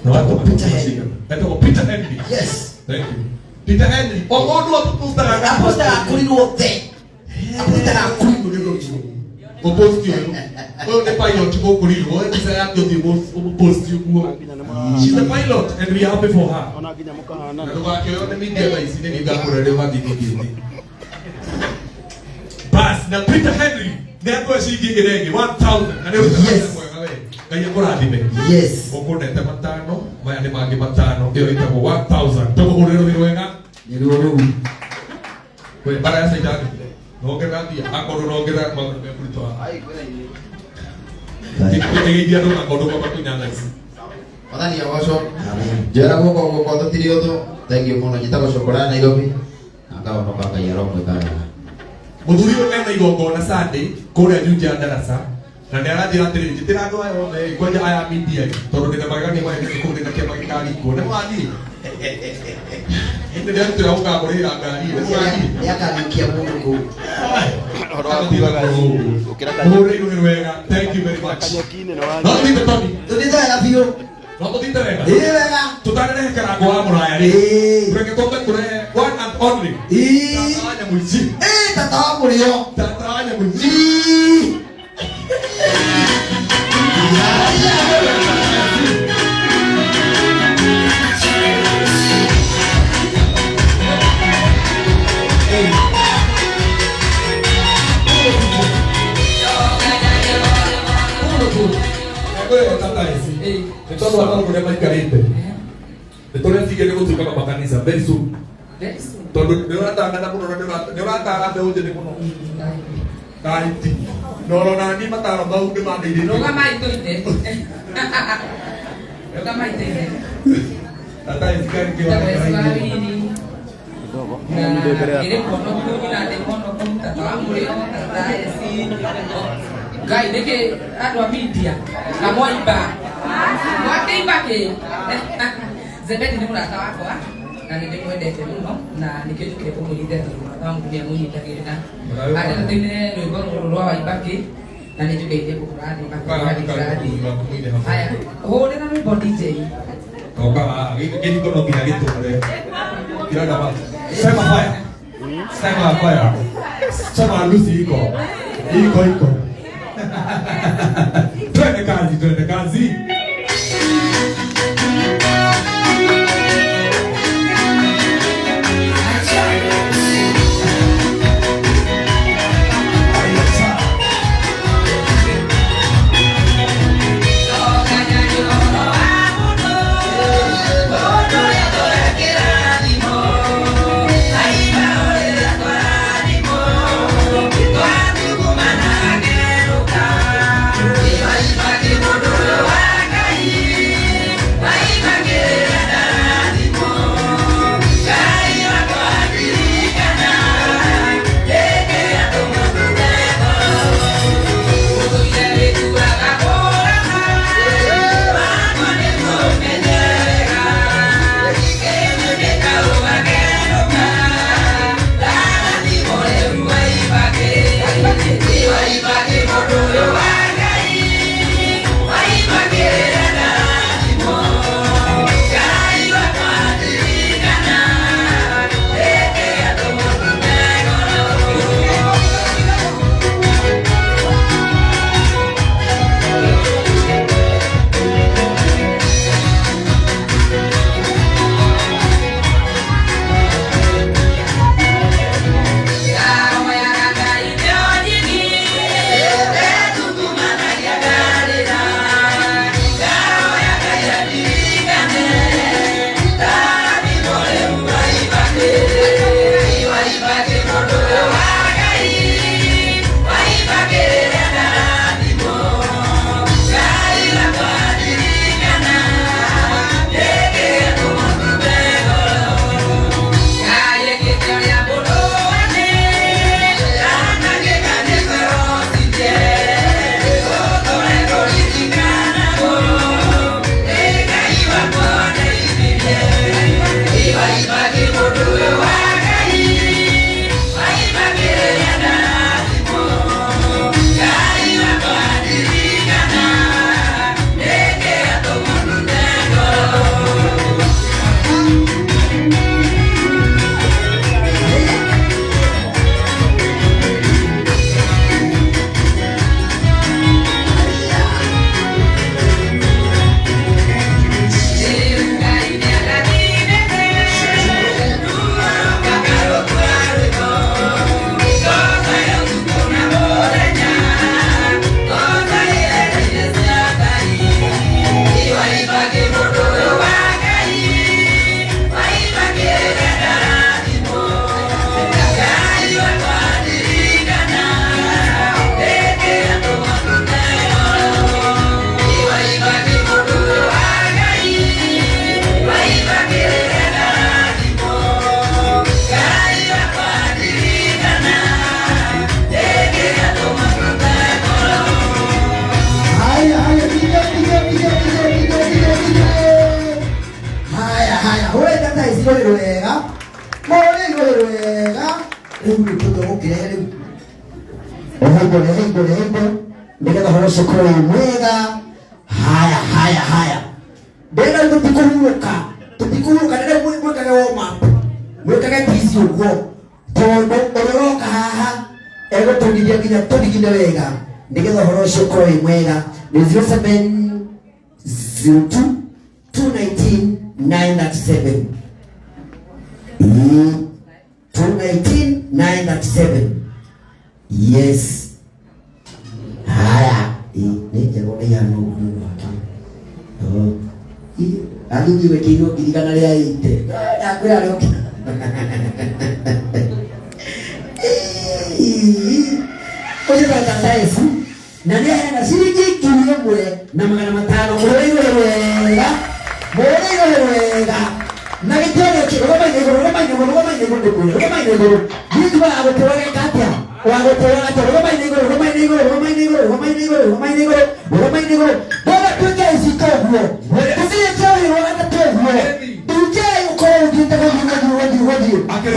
Na watu Peter Henry. Ndio Peter Henry. Yes. Thank you. Peter Henry. Ogondo tukusta aposta akuliwo the. Aposta akuliwo the. Post you. Oh, the pilot go kuliwo. What is that you post you go. She's the pilot and we are happy for her. Ona kinya mukahana. Ndio kwa hiyo ni media hizi ni ngakura wa gigigini. Bas na Peter Henry ndio shigigirege 1000 na leo kaya kurathime. Yes. Ukunete matano, maya ni mangi matano, iyo itagwo 1000. Togo urero wirwenga. Nirwo rugu. Kwe bara ya saidani. Nongera ndia akoro nongera maundu me kuritoa. Ai kwena ini. Ngigeithia ndo maundu kwa makinyana ici. Wathani ya washo. Jera goko thotiri uthu. Thank you muno nyitago cokora Nairobi. Akawa mabanga ya roho kana. Muthuri uyu ena igongona Sunday kuria Juja darasa. Na ndio arathira atiri njitira andu aya othe kwanja aya media tondu ndina magani maya nikundi na kiama gikari ko ne wathi ndio ndio ukamurira ngari ne wathi yakanikia mundu ku thank you very much Kanyakine na wani. no ndite tobi ndite ya bio no ndite wega wega tutane ne kara kwa muraya ri kureke kombe kure one and only tatanya muici tata murio tatanya muici Todo vamos a más carente. Entonces sigue luego tu cama makanisa very soon. Todo de una tanda por de una tanda de hoje de kono. Kaiti. No na ni mata ba u de ma de no. No ga mai toite. No ga mai toite. Tata isikari ki wa. Ini kono ko na de kono ko tata amuri tata esi. Gai de ke adwa media. Na moiba. Wake ibake. Zebedi ni murata wako na nilikwendete muno na nikijukire kumulithete wangu ni amunyitagirira ade ndine rwimbo rwa wa ibake na nijugeithie kukurani bakari haya hore na rwimbo DJ Oka gini kono kina gitumure kila dama sema fire sema lusi iko twende kazi igorero wega more igorero wega riu ni tutogukire riu ehego ndega horo sokoro mwega haya ndega tutikuruka ndega mwekage woma mwekage pisi ugo tondo ororoka haha ego tugidia kinya tudigine wega ndega horo sokoro mwega 0702 219 937 219 937 yes haya ni jero ya no andi wekino kirikana ria ite akwira ro oje bata Yesu na ndia na shiringi kilomwe na magana matano wega na gitoro kiroma igoro nitwa agotewa katia wagotewa bora tuke isitohuo tusije tohi wakati tohuo tuje uko ukitaka kuji akira